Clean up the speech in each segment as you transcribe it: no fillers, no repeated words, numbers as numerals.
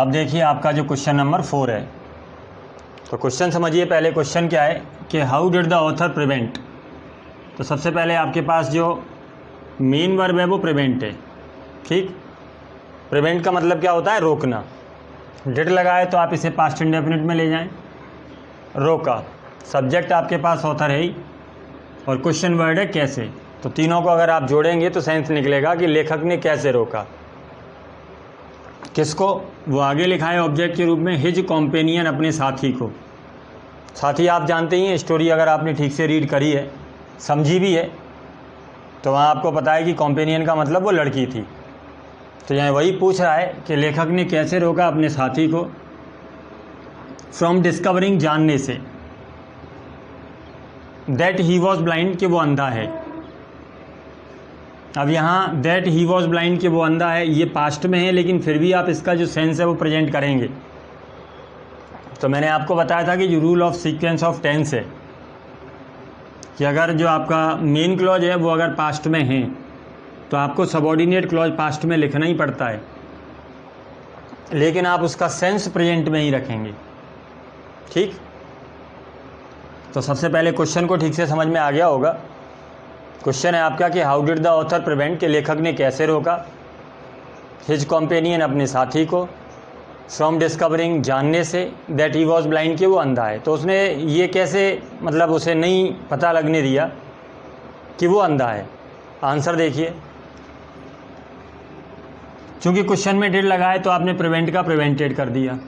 अब देखिए आपका जो क्वेश्चन नंबर 4 है, तो क्वेश्चन समझिए। पहले क्वेश्चन क्या है कि how did the author prevent. तो सबसे पहले आपके पास जो मेन वर्ब है वो प्रिवेंट है, ठीक। प्रिवेंट का मतलब क्या होता है? रोकना। डिड लगा है तो आप इसे पास्ट इंडेफिनिट में ले जाएं, रोका। सब्जेक्ट आपके पास ऑथर है ही, और क्वेश्चन वर्ड है कैसे। तो तीनों को अगर आप जोड़ेंगे तो सेंस निकलेगा कि लेखक ने कैसे रोका। किसको? वो आगे लिखा है ऑब्जेक्ट के रूप में, हिज कॉम्पेनियन, अपने साथी को। साथी आप जानते ही हैं, स्टोरी अगर आपने ठीक से रीड करी है, समझी भी है, तो वहाँ आपको पता है कि कॉम्पेनियन का मतलब वो लड़की थी। तो यहाँ वही पूछ रहा है कि लेखक ने कैसे रोका अपने साथी को फ्रॉम डिस्कवरिंग, जानने से, दैट ही वॉज ब्लाइंड, कि वो अंधा है। अब यहाँ दैट ही वॉज ब्लाइंड कि वो अंधा है, ये पास्ट में है, लेकिन फिर भी आप इसका जो सेंस है वो प्रेजेंट करेंगे। तो मैंने आपको बताया था कि जो rule of sequence of tense है कि अगर जो आपका मेन क्लॉज है वो अगर पास्ट में है तो आपको सबऑर्डिनेट क्लॉज पास्ट में लिखना ही पड़ता है, लेकिन आप उसका सेंस प्रेजेंट में ही रखेंगे, ठीक। तो सबसे पहले क्वेश्चन को ठीक से समझ में आ गया होगा। क्वेश्चन है आपका कि how did the author prevent, कि लेखक ने कैसे रोका हिज कॉम्पेनियन, अपने साथी को, फ्रॉम डिस्कवरिंग, जानने से, दैट ही वॉज ब्लाइंड, कि वो अंधा है। तो उसने ये कैसे, मतलब उसे नहीं पता लगने दिया कि वो अंधा है। आंसर देखिए, चूंकि क्वेश्चन में डिड लगा है तो आपने प्रिवेंट का प्रिवेंटेड कर दिया।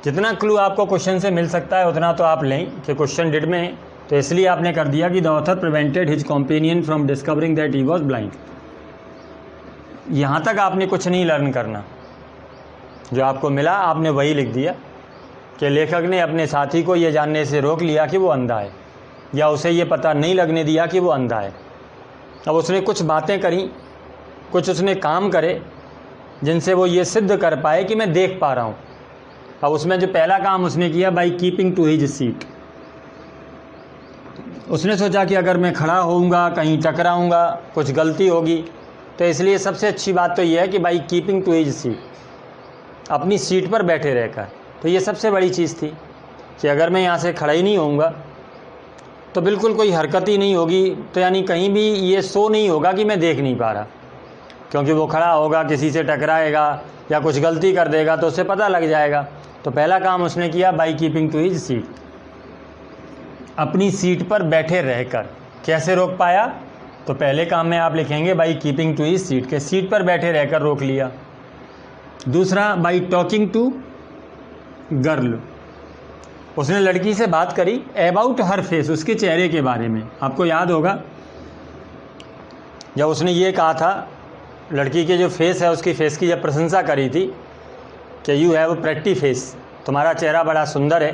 जितना क्लू आपको क्वेश्चन से मिल सकता है उतना तो आप लें कि क्वेश्चन डिड में है, तो इसलिए आपने कर दिया कि the author prevented his companion from discovering that he was blind. यहाँ तक आपने कुछ नहीं लर्न करना, जो आपको मिला आपने वही लिख दिया कि लेखक ने अपने साथी को ये जानने से रोक लिया कि वो अंधा है, या उसे ये पता नहीं लगने दिया कि वो अंधा है। अब उसने कुछ बातें करी, कुछ उसने काम करे जिनसे वो ये सिद्ध कर पाए कि मैं देख पा रहा हूँ। अब उसमें जो पहला काम उसने किया, by keeping to his seat, उसने सोचा कि अगर मैं खड़ा होऊंगा, कहीं टकराऊंगा, कुछ गलती होगी, तो इसलिए सबसे अच्छी बात तो ये है कि by keeping to his seat, अपनी सीट पर बैठे रहकर। तो ये सबसे बड़ी चीज़ थी कि अगर मैं यहाँ से खड़ा ही नहीं होऊंगा तो बिल्कुल कोई हरकत ही नहीं होगी, तो यानी कहीं भी ये शो नहीं होगा कि मैं देख नहीं पा रहा, क्योंकि वो खड़ा होगा, किसी से टकराएगा या कुछ गलती कर देगा तो उसे पता लग जाएगा। तो पहला काम उसने किया by keeping to his seat, अपनी सीट पर बैठे रहकर। कैसे रोक पाया? तो पहले काम में आप लिखेंगे by keeping to his seat, के सीट पर बैठे रहकर रोक लिया। दूसरा, बाई टॉकिंग टू गर्ल, उसने लड़की से बात करी अबाउट हर फेस, उसके चेहरे के बारे में। आपको याद होगा जब उसने ये कहा था, लड़की के जो फेस है उसकी फेस की जब प्रशंसा करी थी कि you have a pretty face, तुम्हारा चेहरा बड़ा सुंदर है,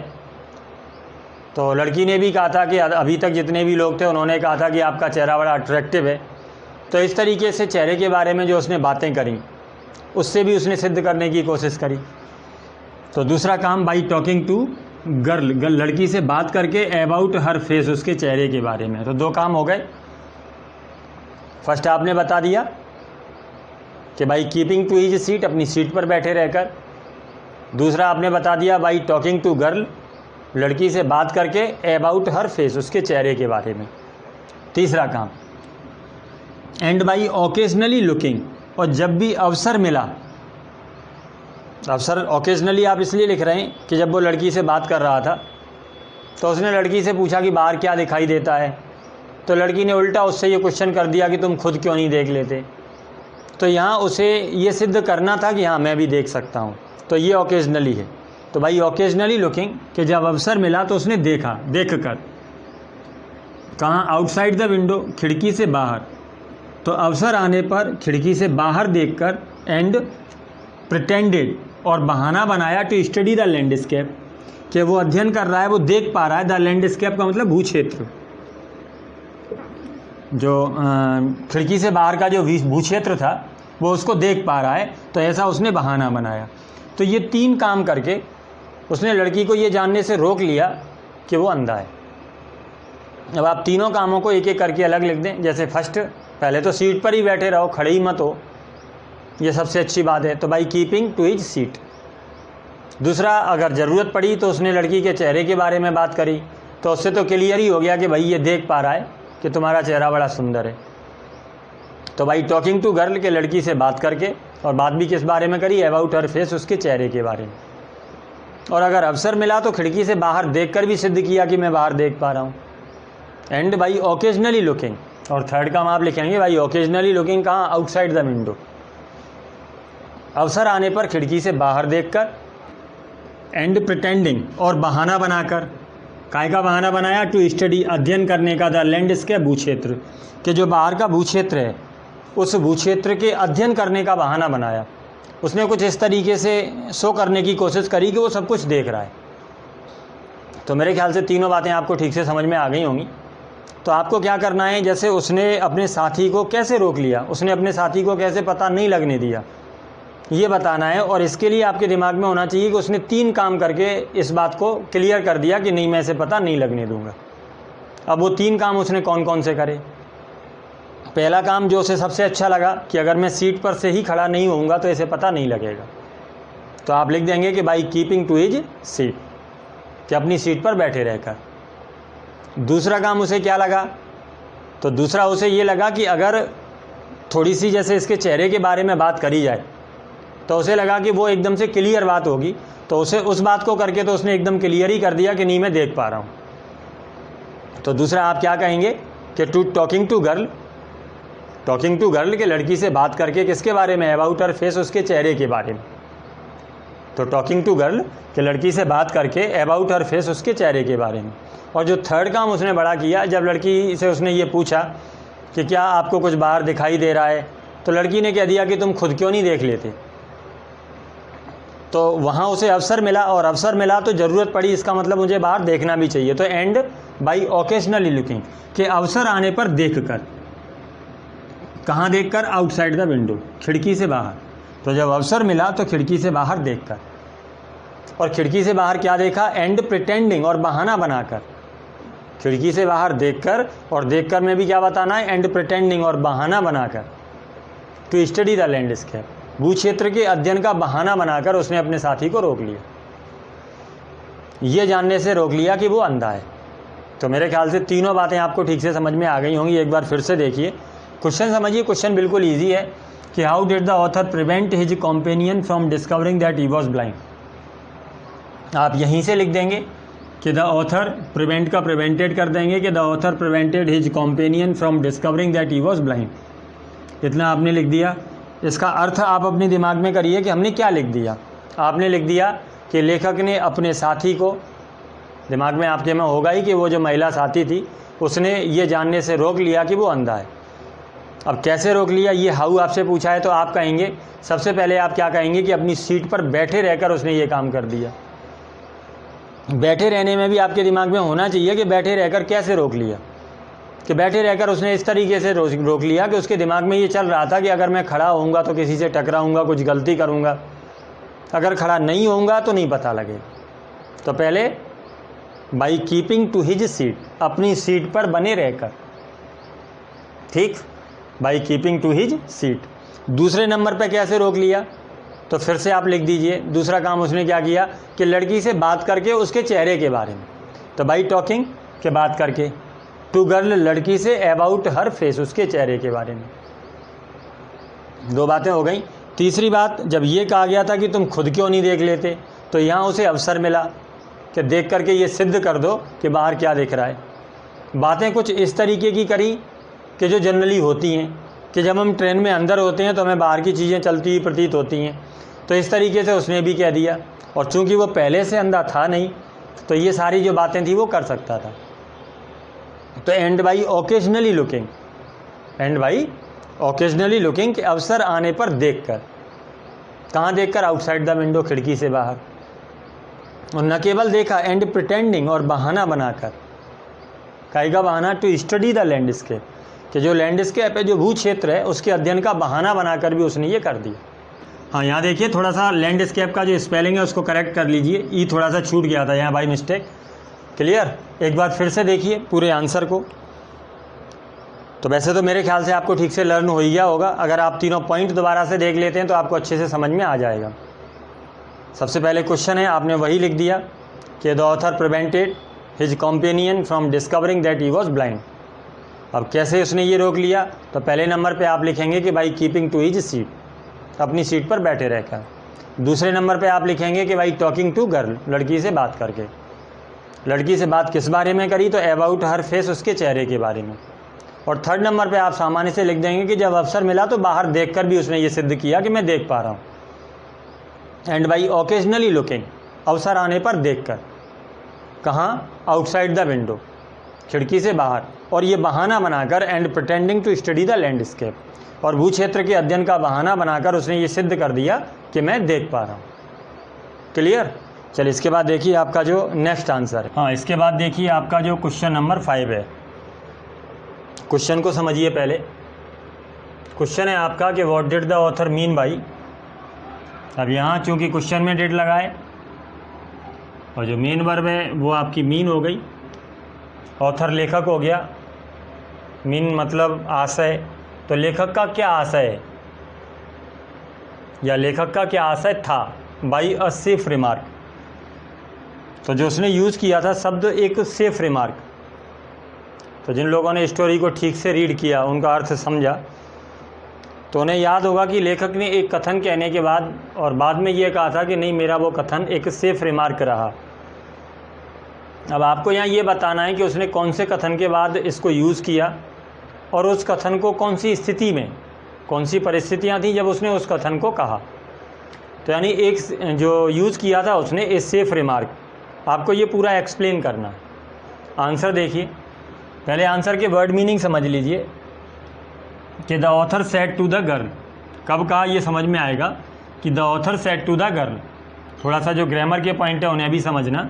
तो लड़की ने भी कहा था कि अभी तक जितने भी लोग थे उन्होंने कहा था कि आपका चेहरा बड़ा अट्रैक्टिव है। तो इस तरीके से चेहरे के बारे में जो उसने बातें करी उससे भी उसने सिद्ध करने की कोशिश करी। तो दूसरा काम बाई टॉकिंग टू गर्ल, लड़की से बात करके अबाउट हर फेस, उसके चेहरे के बारे में। तो दो काम हो गए। फर्स्ट आपने बता दिया कि by keeping to his seat, अपनी सीट पर बैठे रहकर। दूसरा आपने बता दिया बाई टॉकिंग टू गर्ल, लड़की से बात करके अबाउट हर फेस, उसके चेहरे के बारे में। तीसरा काम एंड बाई ओकेजनली लुकिंग, और जब भी अवसर मिला, अवसर ओकेजनली आप इसलिए लिख रहे हैं कि जब वो लड़की से बात कर रहा था तो उसने लड़की से पूछा कि बाहर क्या दिखाई देता है, तो लड़की ने उल्टा उससे ये क्वेश्चन कर दिया कि तुम खुद क्यों नहीं देख लेते। तो यहाँ उसे ये सिद्ध करना था कि हाँ मैं भी देख सकता हूँ, तो ये ओकेजनली है। तो भाई ओकेजनली लुकिंग, कि जब अवसर मिला तो उसने देखा, देख कर। कहाँ? आउटसाइड द विंडो, खिड़की से बाहर। तो अवसर आने पर खिड़की से बाहर देखकर, एंड प्रिटेंडेड, और बहाना बनाया, टू स्टडी द लैंडस्केप, कि वो अध्ययन कर रहा है, वो देख पा रहा है। द लैंडस्केप का मतलब भूक्षेत्र, जो खिड़की से बाहर का जो भूक्षेत्र था वो उसको देख पा रहा है, तो ऐसा उसने बहाना बनाया। तो ये तीन काम करके उसने लड़की को ये जानने से रोक लिया कि वो अंधा है। अब आप तीनों कामों को एक एक करके अलग लिख दें। जैसे फर्स्ट, पहले तो सीट पर ही बैठे रहो, खड़े ही मत हो, ये सबसे अच्छी बात है। तो by keeping to his seat. दूसरा, अगर ज़रूरत पड़ी तो उसने लड़की के चेहरे के बारे में बात करी, तो उससे तो क्लियर ही हो गया कि भाई ये देख पा रहा है कि तुम्हारा चेहरा बड़ा सुंदर है। तो भाई टॉकिंग टू गर्ल के लड़की से बात करके, और बात भी किस बारे में करी, अबाउट हर फेस, उसके चेहरे के बारे में। और अगर अवसर मिला तो खिड़की से बाहर देखकर भी सिद्ध किया कि मैं बाहर देख पा रहा हूँ। एंड बाई ओकेजनली लुकिंग, और थर्ड काम आप लिखेंगे भाई ओकेजनली लुकिंग कहाँ, आउटसाइड द विंडो, अवसर आने पर खिड़की से बाहर देखकर। एंड प्रिटेंडिंग, और बहाना बनाकर, काय का बहाना बनाया, टू स्टडी, अध्ययन करने का, द लैंडस्केप, भूक्षेत्र, कि जो बाहर का भूक्षेत्र है उस भूक्षेत्र के अध्ययन करने का बहाना बनाया। उसने कुछ इस तरीके से शो करने की कोशिश करी कि वो सब कुछ देख रहा है। तो मेरे ख्याल से तीनों बातें आपको ठीक से समझ में आ गई होंगी। तो आपको क्या करना है, जैसे उसने अपने साथी को कैसे रोक लिया, उसने अपने साथी को कैसे पता नहीं लगने दिया, ये बताना है। और इसके लिए आपके दिमाग में होना चाहिए कि उसने 3 काम करके इस बात को क्लियर कर दिया कि नहीं, मैं इसे पता नहीं लगने दूंगा। अब वो 3 काम उसने कौन कौन से करे। पहला काम जो उसे सबसे अच्छा लगा कि अगर मैं सीट पर से ही खड़ा नहीं होऊंगा तो इसे पता नहीं लगेगा, तो आप लिख देंगे कि by keeping to his seat, कि अपनी सीट पर बैठे रहकर। दूसरा काम उसे क्या लगा, तो दूसरा उसे ये लगा कि अगर थोड़ी सी जैसे इसके चेहरे के बारे में बात करी जाए तो उसे लगा कि वो एकदम से क्लियर बात होगी, तो उसे उस बात को करके तो उसने एकदम क्लियर ही कर दिया कि नहीं, मैं देख पा रहा हूँ। तो दूसरा आप क्या कहेंगे कि to talking to girl, talking to girl के लड़की से बात करके किसके बारे में, अबाउट हर फेस, उसके चेहरे के बारे में। तो टॉकिंग टू गर्ल के लड़की से बात करके अबाउट हर फेस, उसके चेहरे के बारे में। और जो थर्ड काम उसने बड़ा किया, जब लड़की से उसने ये पूछा कि क्या आपको कुछ बाहर दिखाई दे रहा है, तो लड़की ने कह दिया कि तुम खुद क्यों नहीं देख लेते। तो वहाँ उसे अवसर मिला, और अवसर मिला तो ज़रूरत पड़ी, इसका मतलब मुझे बाहर देखना भी चाहिए। तो एंड बाई ओकेजनली लुकिंग, के अवसर आने पर देख कर, कहाँ देख कर, आउटसाइड द विंडो, खिड़की से बाहर। तो जब अवसर मिला तो खिड़की से बाहर देखकर, और खिड़की से बाहर क्या देखा, एंड प्रिटेंडिंग, और बहाना बनाकर। खिड़की से बाहर देखकर, और देखकर में भी क्या बताना है, एंड प्रिटेंडिंग, और बहाना बनाकर, टू स्टडी द लैंडस्केप, भूक्षेत्र के अध्ययन का बहाना बनाकर उसने अपने साथी को रोक लिया। ये जानने से रोक लिया कि वो अंधा है। तो मेरे ख्याल से तीनों बातें आपको ठीक से समझ में आ गई होंगी। एक बार फिर से देखिए, क्वेश्चन समझिए। क्वेश्चन बिल्कुल ईजी है कि how did the author prevent his companion from discovering that he was blind. आप यहीं से लिख देंगे कि द ऑथर, प्रिवेंट का प्रिवेंटेड कर देंगे कि the author prevented his companion from discovering that he was blind. इतना आपने लिख दिया। इसका अर्थ आप अपने दिमाग में करिए कि हमने क्या लिख दिया। आपने लिख दिया कि लेखक ने अपने साथी को, दिमाग में आपके में होगा ही कि वो जो महिला साथी थी उसने ये जानने से रोक लिया कि वो अंधा है। अब कैसे रोक लिया, ये हाउ आपसे पूछा है, तो आप कहेंगे, सबसे पहले आप क्या कहेंगे कि अपनी सीट पर बैठे रहकर उसने ये काम कर दिया। बैठे रहने में भी आपके दिमाग में होना चाहिए कि बैठे रहकर कैसे रोक लिया, कि बैठे रहकर उसने इस तरीके से रोक लिया कि उसके दिमाग में ये चल रहा था कि अगर मैं खड़ा होऊंगा तो किसी से टकराऊंगा, कुछ गलती करूंगा, अगर खड़ा नहीं होऊंगा तो नहीं पता लगेगा। तो पहले by keeping to his seat, अपनी सीट पर बने रहकर, ठीक, by keeping to his seat. दूसरे नंबर पे कैसे रोक लिया, तो फिर से आप लिख दीजिए। दूसरा काम उसने क्या किया कि लड़की से बात करके उसके चेहरे के बारे में, तो बाई टॉकिंग के बात करके, टू गर्ल लड़की से अबाउट हर फेस, उसके चेहरे के बारे में। 2 बातें हो गई। तीसरी बात, जब ये कहा गया था कि तुम खुद क्यों नहीं देख लेते, तो यहाँ उसे अवसर मिला कि देख करके ये सिद्ध कर दो कि बाहर क्या दिख रहा है। बातें कुछ इस तरीके की करी कि जो जनरली होती हैं, कि जब हम ट्रेन में अंदर होते हैं तो हमें बाहर की चीज़ें चलती हुई प्रतीत होती हैं, तो इस तरीके से उसने भी कह दिया। और चूंकि वो पहले से अंधा था नहीं, तो ये सारी जो बातें थी वो कर सकता था। तो and by occasionally looking, and by occasionally looking, के अवसर आने पर देखकर, कहाँ देखकर, आउटसाइड द विंडो, खिड़की से बाहर। और न केवल देखा, एंड प्रिटेंडिंग, और बहाना बनाकर, काई का बहाना, टू स्टडी द लैंडस्केप, कि जो लैंडस्केप है, जो भू क्षेत्र है, उसके अध्ययन का बहाना बनाकर भी उसने ये कर दिया। हाँ, यहाँ देखिए थोड़ा सा लैंडस्केप का जो स्पेलिंग है उसको करेक्ट कर लीजिए, ई थोड़ा सा छूट गया था यहाँ बाई मिस्टेक। क्लियर? एक बार फिर से देखिए पूरे आंसर को। तो वैसे तो मेरे ख्याल से आपको ठीक से लर्न हो ही गया होगा। अगर आप तीनों पॉइंट दोबारा से देख लेते हैं तो आपको अच्छे से समझ में आ जाएगा। सबसे पहले क्वेश्चन है, आपने वही लिख दिया कि the author prevented his companion from discovering that he was blind. अब कैसे उसने ये रोक लिया, तो पहले नंबर पे आप लिखेंगे कि भाई कीपिंग टू हिज सीट, अपनी सीट पर बैठे रहकर। दूसरे नंबर पे आप लिखेंगे कि भाई टॉकिंग टू गर्ल, लड़की से बात करके। लड़की से बात किस बारे में करी, तो अबाउट हर फेस, उसके चेहरे के बारे में। और थर्ड नंबर पे आप सामान्य से लिख देंगे कि जब अवसर मिला तो बाहर देखकर भी उसने ये सिद्ध किया कि मैं देख पा रहा हूँ। एंड बाई ओकेजनली लुकिंग, अवसर आने पर देखकर। कहाँ, आउटसाइड द विंडो, खिड़की से बाहर। और ये बहाना बनाकर and pretending to study the landscape, और भू क्षेत्र के अध्ययन का बहाना बनाकर उसने ये सिद्ध कर दिया कि मैं देख पा रहा हूँ। क्लियर। चलिए इसके बाद देखिए आपका जो नेक्स्ट आंसर है। हाँ, इसके बाद देखिए आपका जो क्वेश्चन नंबर 5 है। क्वेश्चन को समझिए पहले। क्वेश्चन है आपका कि what did the author mean by. अब यहाँ चूँकि क्वेश्चन में डिड लगाए और जो मेन वर्ब है वो आपकी मीन हो गई, ऑथर लेखक हो गया, मीन मतलब आशय। तो लेखक का क्या आशय है या लेखक का क्या आशय था, बाई अ सेफ रिमार्क। तो जो उसने यूज़ किया था शब्द एक सेफ रिमार्क। तो जिन लोगों ने स्टोरी को ठीक से रीड किया, उनका अर्थ समझा, तो उन्हें याद होगा कि लेखक ने एक कथन कहने के बाद और बाद में ये कहा था कि नहीं, मेरा वो कथन एक सेफ रिमार्क रहा। अब आपको यहाँ ये बताना है कि उसने कौन से कथन के बाद इसको यूज़ किया और उस कथन को कौन सी स्थिति में, कौन सी परिस्थितियाँ थी जब उसने उस कथन को कहा। तो यानी एक जो यूज़ किया था उसने ए सेफ रिमार्क, आपको ये पूरा एक्सप्लेन करना है। आंसर देखिए, पहले आंसर के वर्ड मीनिंग समझ लीजिए कि the author said to the girl. कब कहा ये समझ में आएगा कि the author said to the girl. थोड़ा सा जो ग्रामर के पॉइंट है उन्हें भी समझना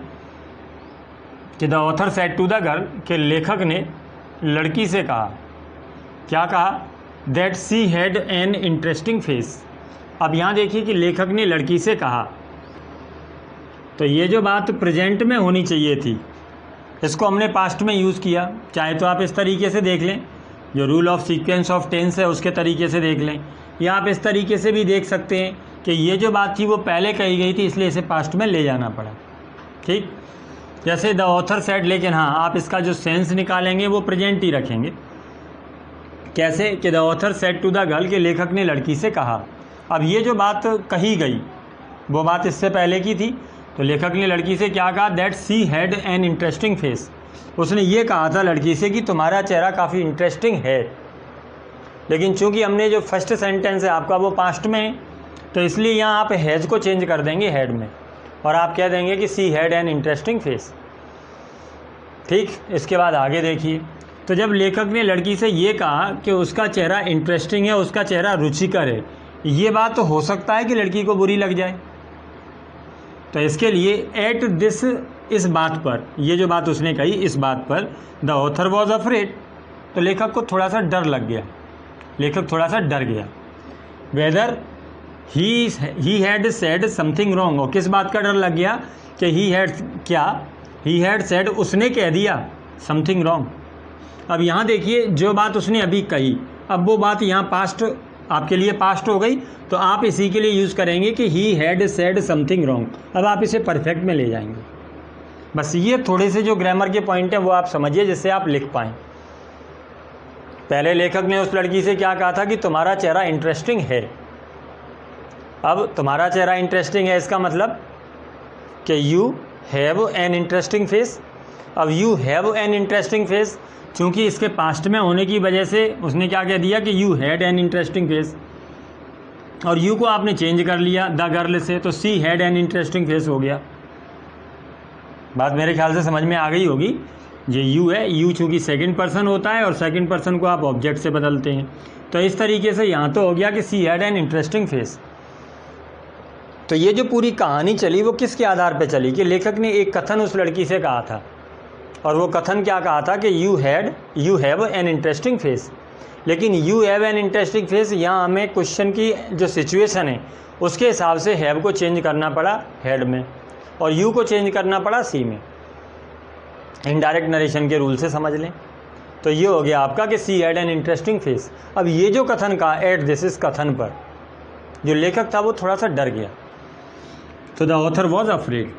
कि the author said to the girl, के लेखक ने लड़की से कहा। क्या कहा, that she had an interesting face. अब यहाँ देखिए कि लेखक ने लड़की से कहा, तो ये जो बात प्रेजेंट में होनी चाहिए थी, इसको हमने पास्ट में यूज़ किया। चाहे तो आप इस तरीके से देख लें, जो rule of sequence of tense है उसके तरीके से देख लें, या आप इस तरीके से भी देख सकते हैं कि ये जो बात थी वो पहले कही गई थी, इसलिए इसे पास्ट में ले जाना पड़ा। ठीक, जैसे द ऑथर सेड, लेकिन हाँ आप इसका जो सेंस निकालेंगे वो प्रेजेंट ही रखेंगे। कैसे कि the author said to the girl, के लेखक ने लड़की से कहा। अब ये जो बात कही गई वो बात इससे पहले की थी, तो लेखक ने लड़की से क्या कहा, that she had an interesting face. उसने ये कहा था लड़की से कि तुम्हारा चेहरा काफ़ी इंटरेस्टिंग है। लेकिन चूंकि हमने जो फर्स्ट सेंटेंस है आपका वो पास्ट में है, तो इसलिए यहाँ आप हैज़ को चेंज कर देंगे हैड में, और आप कह देंगे कि सी हैड एन इंटरेस्टिंग फेस। ठीक, इसके बाद आगे देखिए, तो जब लेखक ने लड़की से ये कहा कि उसका चेहरा इंटरेस्टिंग है, उसका चेहरा रुचिकर है, ये बात तो हो सकता है कि लड़की को बुरी लग जाए। तो इसके लिए एट दिस, इस बात पर, ये जो बात उसने कही इस बात पर, द ऑथर वॉज अफ्रेड, तो लेखक को थोड़ा सा डर लग गया, लेखक थोड़ा सा डर गया। Weather he had said something wrong, और किस बात का डर लग गया कि ही हैड, क्या, ही हैड सेड, उसने कह दिया समथिंग रॉन्ग। अब यहाँ देखिए जो बात उसने अभी कही, अब वो बात यहाँ पास्ट, आपके लिए पास्ट हो गई, तो आप इसी के लिए यूज़ करेंगे कि he had said something wrong. अब आप इसे परफेक्ट में ले जाएंगे। बस ये थोड़े से जो ग्रामर के पॉइंट हैं वो आप समझिए, जिससे आप लिख पाएँ। पहले लेखक ने उस लड़की से क्या कहा था कि तुम्हारा चेहरा इंटरेस्टिंग है। अब तुम्हारा चेहरा इंटरेस्टिंग है, इसका मतलब कि you have an interesting face. अब you have an interesting face, चूँकि इसके पास्ट में होने की वजह से उसने क्या कह दिया कि you had an interesting face, और यू को आपने चेंज कर लिया द गर्ल से, तो सी हैड एन इंटरेस्टिंग फेस हो गया। बात मेरे ख्याल से समझ में आ गई होगी। ये यू है, यू चूँकि सेकंड पर्सन होता है और सेकंड पर्सन को आप ऑब्जेक्ट से बदलते हैं, तो इस तरीके से यहाँ तो हो गया कि सी हैड एन इंटरेस्टिंग फेस। तो ये जो पूरी कहानी चली वो किसके आधार पे चली कि लेखक ने एक कथन उस लड़की से कहा था, और वो कथन क्या कहा था कि you have an interesting face. लेकिन you have an interesting face, यहाँ हमें क्वेश्चन की जो सिचुएशन है उसके हिसाब से हैव को चेंज करना पड़ा हैड में, और यू को चेंज करना पड़ा सी में। इनडायरेक्ट नरेशन के रूल से समझ लें। तो ये हो गया आपका कि सी हैड एन इंटरेस्टिंग फेस। अब ये जो कथन का एट दिस, इस कथन पर जो लेखक था वो थोड़ा सा डर गया। तो द ऑथर वॉज अफ्रेड,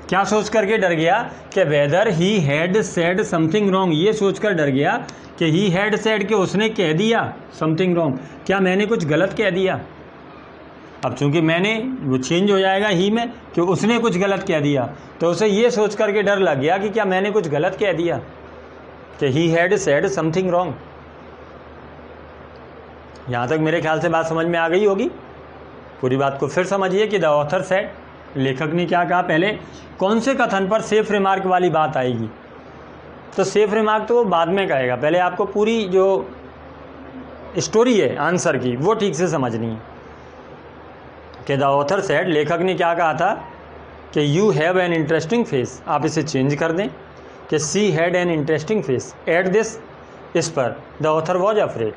क्या सोच करके डर गया कि weather he had said something wrong, ये सोचकर डर गया कि ही हैड सेड कि उसने कह दिया समथिंग रॉन्ग, क्या मैंने कुछ गलत कह दिया। अब चूंकि मैंने वो चेंज हो जाएगा ही में कि उसने कुछ गलत कह दिया, तो उसे ये सोच करके डर लग गया कि क्या मैंने कुछ गलत कह दिया, कि he had said something wrong. यहाँ तक मेरे ख्याल से बात समझ में आ गई होगी। पूरी बात को फिर समझिए कि द ऑथर सेड, लेखक ने क्या कहा। पहले कौन से कथन पर सेफ रिमार्क वाली बात आएगी, तो सेफ रिमार्क तो वो बाद में कहेगा, पहले आपको पूरी जो स्टोरी है आंसर की वो ठीक से समझनी है। कि द ऑथर सेड, लेखक ने क्या कहा था कि you have an interesting face, आप इसे चेंज कर दें कि सी had an interesting face at this, इस पर द ऑथर वॉज अफ्रेड,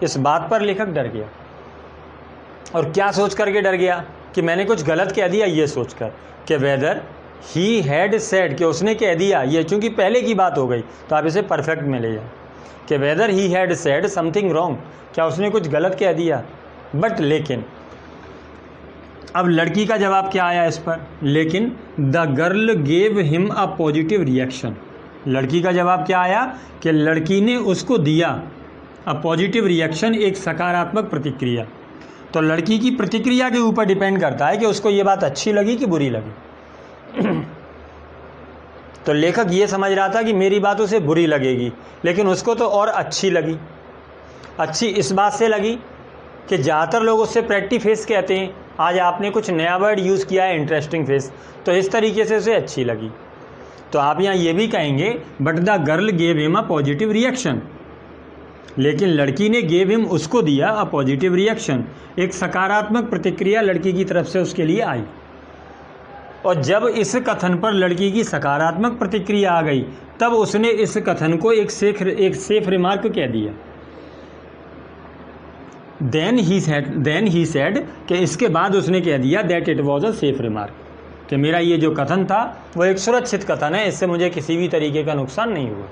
इस बात पर लेखक डर गया। और क्या सोच करके डर गया कि मैंने कुछ गलत कह दिया, ये सोचकर कि वेदर ही हैड सेड, कि उसने कह दिया, ये चूंकि पहले की बात हो गई तो आप इसे परफेक्ट में ले जाए कि weather he had said something wrong, क्या उसने कुछ गलत कह दिया। बट लेकिन, अब लड़की का जवाब क्या आया इस पर, लेकिन the girl gave him a positive reaction, लड़की का जवाब क्या आया कि लड़की ने उसको दिया अ पॉजिटिव रिएक्शन, एक सकारात्मक प्रतिक्रिया। तो लड़की की प्रतिक्रिया के ऊपर डिपेंड करता है कि उसको ये बात अच्छी लगी कि बुरी लगी। तो लेखक ये समझ रहा था कि मेरी बात उसे बुरी लगेगी, लेकिन उसको तो और अच्छी लगी। अच्छी इस बात से लगी कि ज़्यादातर लोग उससे प्रैक्टी फेस कहते हैं, आज आपने कुछ नया वर्ड यूज़ किया है इंटरेस्टिंग फेस, तो इस तरीके से उसे अच्छी लगी। तो आप यहाँ ये भी कहेंगे but the girl gave him a positive reaction, लेकिन लड़की ने गेव हिम, उसको दिया अ पॉजिटिव रिएक्शन, एक सकारात्मक प्रतिक्रिया लड़की की तरफ से उसके लिए आई। और जब इस कथन पर लड़की की सकारात्मक प्रतिक्रिया आ गई, तब उसने इस कथन को एक सेफ रिमार्क कह दिया। देन ही सेड, कि इसके बाद उसने कह दिया that it was a safe remark, कि मेरा ये जो कथन था वो एक सुरक्षित कथन है, इससे मुझे किसी भी तरीके का नुकसान नहीं हुआ।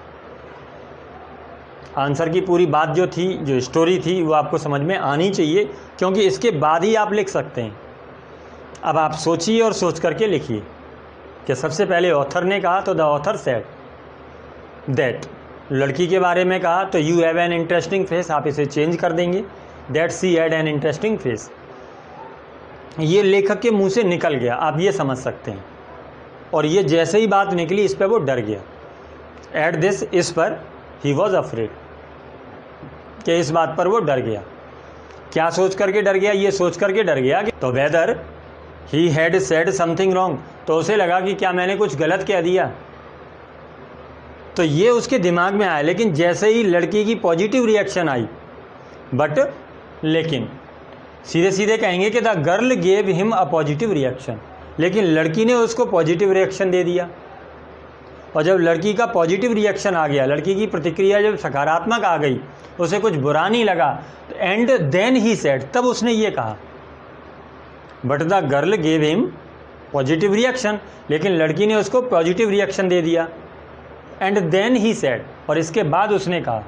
आंसर की पूरी बात जो थी, जो स्टोरी थी, वो आपको समझ में आनी चाहिए, क्योंकि इसके बाद ही आप लिख सकते हैं। अब आप सोचिए और सोच करके लिखिए कि सबसे पहले ऑथर ने कहा तो द ऑथर सेड दैट, लड़की के बारे में कहा तो you have an interesting face, आप इसे चेंज कर देंगे that she had an interesting face. ये लेखक के मुंह से निकल गया, आप ये समझ सकते हैं। और ये जैसे ही बात निकली इस पर वो डर गया। एट दिस, इस पर ही वॉज अफ्रेड, कि इस बात पर वो डर गया। क्या सोच करके डर गया, ये सोच करके डर गया कि तो weather he had said something wrong, तो उसे लगा कि क्या मैंने कुछ गलत कह दिया। तो ये उसके दिमाग में आया, लेकिन जैसे ही लड़की की पॉजिटिव रिएक्शन आई, बट लेकिन सीधे सीधे कहेंगे कि the girl gave him a positive reaction, लेकिन लड़की ने उसको पॉजिटिव रिएक्शन दे दिया। और जब लड़की का पॉजिटिव रिएक्शन आ गया, लड़की की प्रतिक्रिया जब सकारात्मक आ गई, उसे कुछ बुरा नहीं लगा, एंड देन ही सेड, तब उसने ये कहा but the girl gave him positive reaction, लेकिन लड़की ने उसको पॉजिटिव रिएक्शन दे दिया। एंड देन ही सेड, और इसके बाद उसने कहा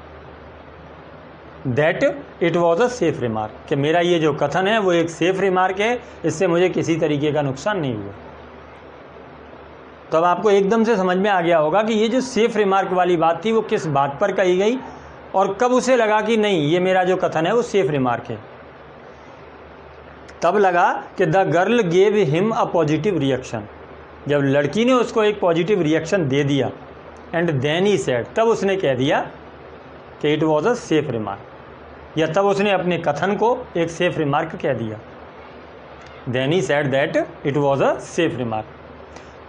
that it was a safe remark, कि मेरा ये जो कथन है वो एक सेफ रिमार्क है, इससे मुझे किसी तरीके का नुकसान नहीं हुआ। तो अब आपको एकदम से समझ में आ गया होगा कि ये जो सेफ रिमार्क वाली बात थी वो किस बात पर कही गई और कब उसे लगा कि नहीं, ये मेरा जो कथन है वो सेफ रिमार्क है। तब लगा कि the girl gave him a positive reaction, जब लड़की ने उसको एक पॉजिटिव रिएक्शन दे दिया। एंड देन ही सेड, तब उसने कह दिया कि it was a safe remark, या तब उसने अपने कथन को एक सेफ रिमार्क कह दिया। Then he said that it was a safe remark.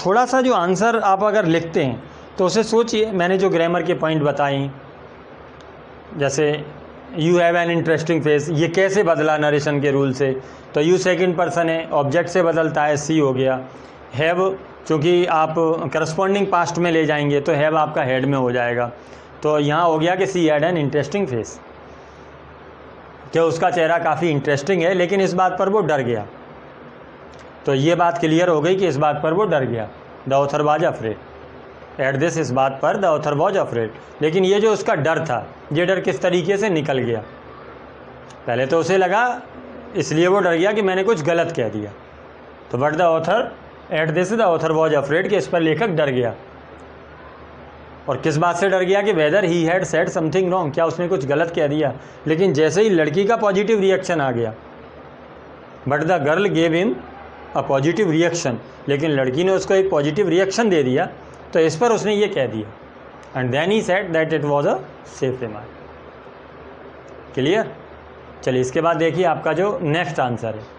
थोड़ा सा जो आंसर आप अगर लिखते हैं तो उसे सोचिए, मैंने जो ग्रामर के पॉइंट बताए, जैसे you have an interesting face, ये कैसे बदला नरेशन के रूल से, तो यू सेकंड पर्सन है, ऑब्जेक्ट से बदलता है, सी हो गया। हैव, चूँकि आप करस्पॉन्डिंग पास्ट में ले जाएंगे तो हैव आपका हेड में हो जाएगा, तो यहाँ हो गया कि सी हैड एन इंटरेस्टिंग फेस, कि उसका चेहरा काफ़ी इंटरेस्टिंग है, लेकिन इस बात पर वो डर गया। तो ये बात क्लियर हो गई कि इस बात पर वो डर गया। The author was afraid. At this, इस बात पर द ऑथर वॉज अफ्रेड। लेकिन ये जो उसका डर था, ये डर किस तरीके से निकल गया? पहले तो उसे लगा, इसलिए वो डर गया कि मैंने कुछ गलत कह दिया। तो but the author at this the author was afraid, कि इस पर लेखक डर गया। और किस बात से डर गया? कि weather he had said something wrong, क्या उसने कुछ गलत कह दिया। लेकिन जैसे ही लड़की का पॉजिटिव रिएक्शन आ गया, but the girl gave him a positive reaction, लेकिन लड़की ने उसको एक पॉजिटिव रिएक्शन दे दिया, तो इस पर उसने ये कह दिया। And then he said that it was a safe remark. Clear? चलिए इसके बाद देखिए आपका जो नेक्स्ट आंसर है।